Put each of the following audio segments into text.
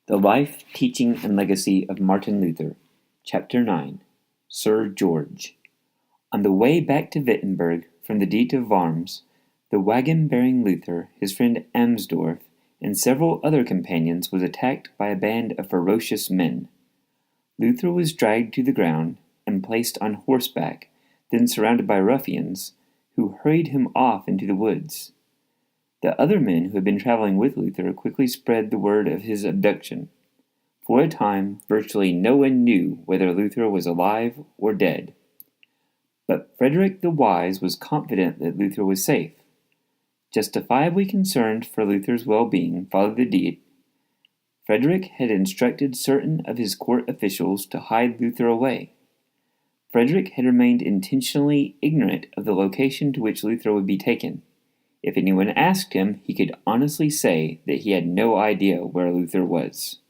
The Life, Teaching, and Legacy of Martin Luther, Chapter 9, Sir George. On the way back to Wittenberg from the Diet of Worms, the wagon bearing Luther, his friend Amsdorff, and several other companions was attacked by a band of ferocious men. Luther was dragged to the ground and placed on horseback, then surrounded by ruffians, who hurried him off into the woods. The other men who had been traveling with Luther quickly spread the word of his abduction. For a time, virtually no one knew whether Luther was alive or dead. But Frederick the Wise was confident that Luther was safe. Justifiably concerned for Luther's well-being following the Diet, Frederick had instructed certain of his court officials to hide Luther away. Frederick had remained intentionally ignorant of the location to which Luther would be taken. If anyone asked him, he could honestly say that he had no idea where Luther was.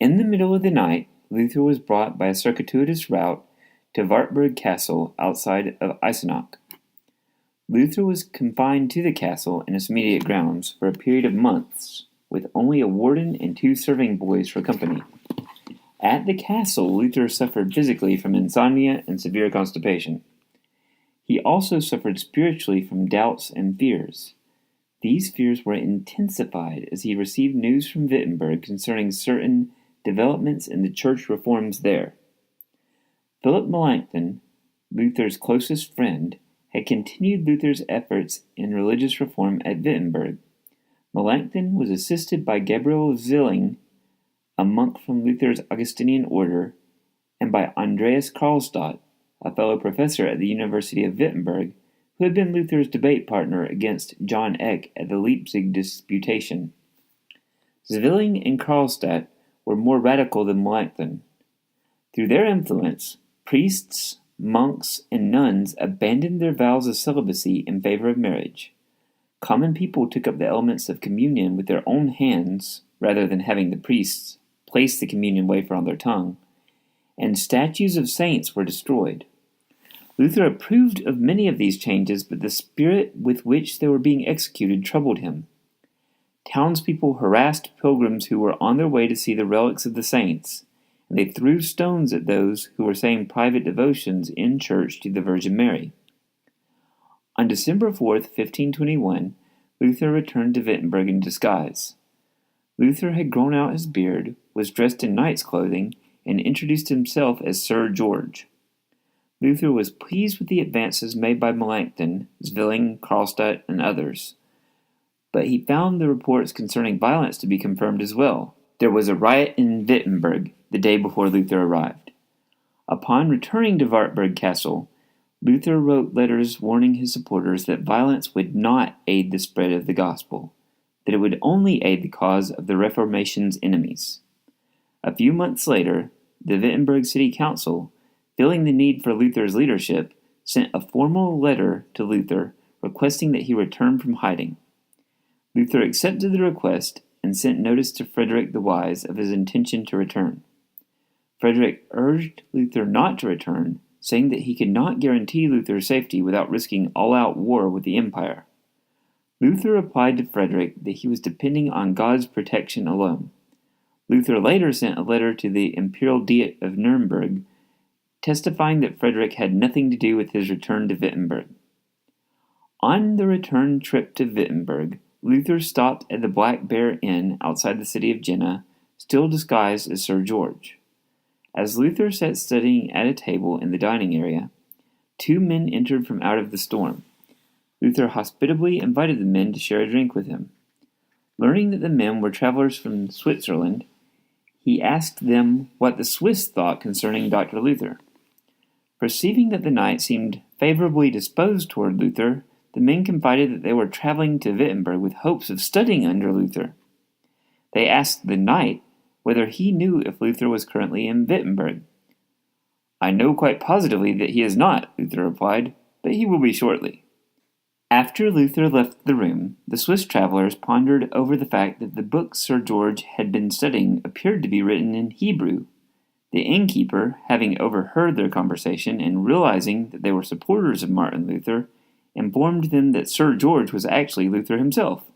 In the middle of the night, Luther was brought by a circuitous route to Wartburg Castle outside of Eisenach. Luther was confined to the castle and its immediate grounds for a period of months, with only a warden and 2 serving boys for company. At the castle, Luther suffered physically from insomnia and severe constipation. He also suffered spiritually from doubts and fears. These fears were intensified as he received news from Wittenberg concerning certain developments in the church reforms there. Philip Melanchthon, Luther's closest friend, had continued Luther's efforts in religious reform at Wittenberg. Melanchthon was assisted by Gabriel Zilling, a monk from Luther's Augustinian order, and by Andreas Karlstadt, a fellow professor at the University of Wittenberg, who had been Luther's debate partner against John Eck at the Leipzig disputation. Zwilling and Karlstadt were more radical than Melanchthon. Through their influence, priests, monks, and nuns abandoned their vows of celibacy in favor of marriage. Common people took up the elements of communion with their own hands, rather than having the priests place the communion wafer on their tongue, and statues of saints were destroyed. Luther approved of many of these changes, but the spirit with which they were being executed troubled him. Townspeople harassed pilgrims who were on their way to see the relics of the saints, and they threw stones at those who were saying private devotions in church to the Virgin Mary. On December 4th, 1521, Luther returned to Wittenberg in disguise. Luther had grown out his beard, was dressed in knight's clothing, and introduced himself as Sir George. Luther was pleased with the advances made by Melanchthon, Zwilling, Karlstadt, and others. But he found the reports concerning violence to be confirmed as well. There was a riot in Wittenberg the day before Luther arrived. Upon returning to Wartburg Castle, Luther wrote letters warning his supporters that violence would not aid the spread of the gospel, that it would only aid the cause of the Reformation's enemies. A few months later, the Wittenberg City Council, feeling the need for Luther's leadership, sent a formal letter to Luther requesting that he return from hiding. Luther accepted the request and sent notice to Frederick the Wise of his intention to return. Frederick urged Luther not to return, saying that he could not guarantee Luther's safety without risking all-out war with the empire. Luther replied to Frederick that he was depending on God's protection alone. Luther later sent a letter to the Imperial Diet of Nuremberg, testifying that Frederick had nothing to do with his return to Wittenberg. On the return trip to Wittenberg, Luther stopped at the Black Bear Inn outside the city of Jena, still disguised as Sir George. As Luther sat studying at a table in the dining area, 2 men entered from out of the storm. Luther hospitably invited the men to share a drink with him. Learning that the men were travelers from Switzerland, he asked them what the Swiss thought concerning Dr. Luther. Perceiving that the knight seemed favorably disposed toward Luther, the men confided that they were traveling to Wittenberg with hopes of studying under Luther. They asked the knight whether he knew if Luther was currently in Wittenberg. "I know quite positively that he is not," Luther replied, "but he will be shortly." After Luther left the room, the Swiss travelers pondered over the fact that the book Sir George had been studying appeared to be written in Hebrew. The innkeeper, having overheard their conversation and realizing that they were supporters of Martin Luther, informed them that Sir George was actually Luther himself.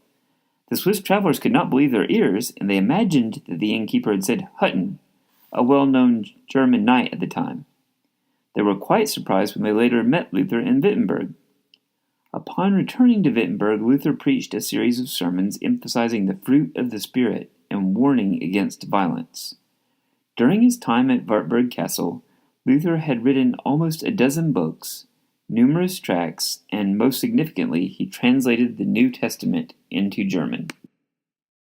The Swiss travelers could not believe their ears, and they imagined that the innkeeper had said Hutton, a well-known German knight at the time. They were quite surprised when they later met Luther in Wittenberg. Upon returning to Wittenberg, Luther preached a series of sermons emphasizing the fruit of the Spirit and warning against violence. During his time at Wartburg Castle, Luther had written almost a dozen books, numerous tracts, and most significantly, he translated the New Testament into German.